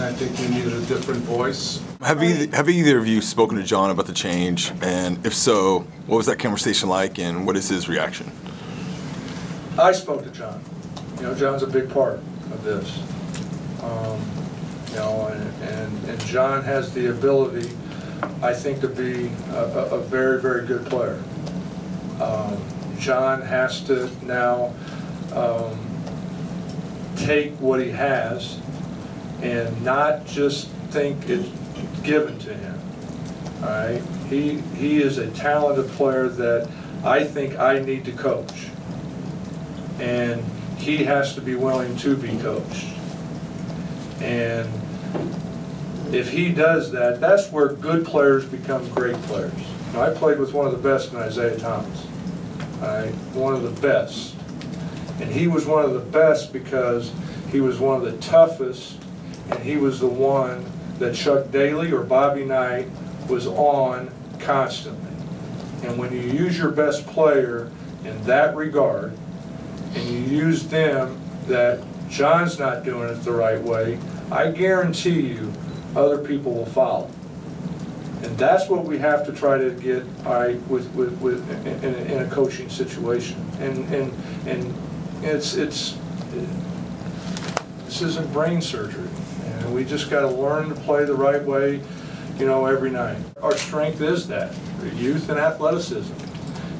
and I think we needed a different voice. Have either of you spoken to John about the change? And if so, what was that conversation like, and what is his reaction? I spoke to John. You know, John's a big part of this. You know, and John has the ability, I think, to be a very, very good player. John has to now take what he has and not just think it's given to him. All right, he is a talented player that I think I need to coach, and he has to be willing to be coached. And if he does that, that's where good players become great players. Now, I played with one of the best in Isaiah Thomas. All right, one of the best. And he was one of the best because he was one of the toughest, and he was the one that Chuck Daly or Bobby Knight was on constantly. And when you use your best player in that regard, and you use them that John's not doing it the right way, I guarantee you other people will follow. And that's what we have to try to get right in a coaching situation. And this isn't brain surgery. And we just got to learn to play the right way, you know, every night. Our strength is that, youth and athleticism.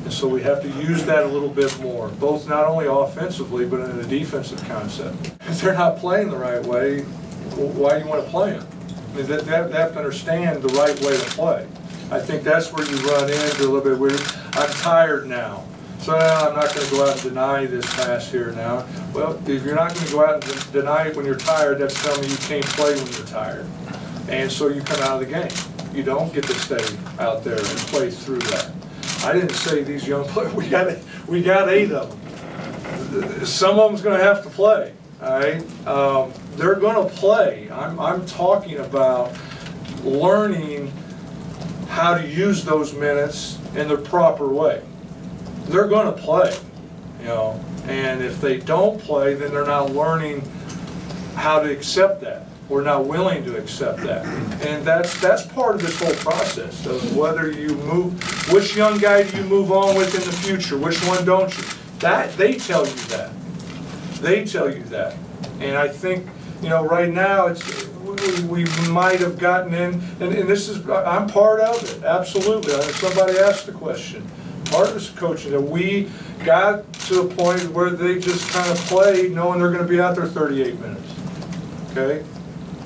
And so we have to use that a little bit more, both not only offensively, but in a defensive concept. If they're not playing the right way, why do you want to play them? I mean, they have to understand the right way to play. I think that's where you run into a little bit weird. I'm tired now, so I'm not going to go out and deny this pass here now. Well, if you're not going to go out and deny it when you're tired, that's telling me you can't play when you're tired. And so you come out of the game. You don't get to stay out there and play through that. I didn't say these young players, we got 8 of them. Some of them's going to have to play, all right? They're going to play. I'm talking about learning how to use those minutes in the proper way. They're going to play, you know, and if they don't play, then they're not learning how to accept that. We're not willing to accept that. And that's part of this whole process of whether you move, which young guy do you move on with in the future, which one don't you? That, they tell you that. They tell you that. And I think, you know, right now we might have gotten in, and this is, I'm part of it, absolutely. Somebody asked the question. Part of this coaching, that we got to a point where they just kind of play knowing they're going to be out there 38 minutes. Okay?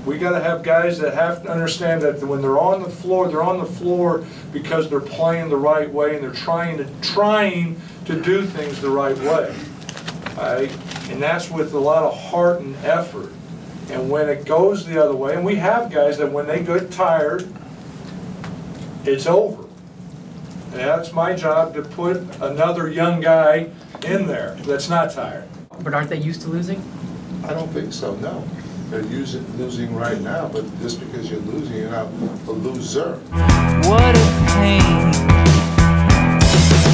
We got to have guys that have to understand that when they're on the floor because they're playing the right way and they're trying to do things the right way. Right? And that's with a lot of heart and effort. And when it goes the other way, and we have guys that when they get tired, it's over. And that's my job, to put another young guy in there that's not tired. But aren't they used to losing? I don't think so, no. They're losing right now, but just because you're losing, you're not a loser. What a pain.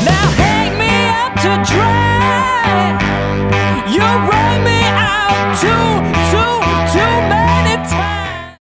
Now hang me up to dry. You run me out to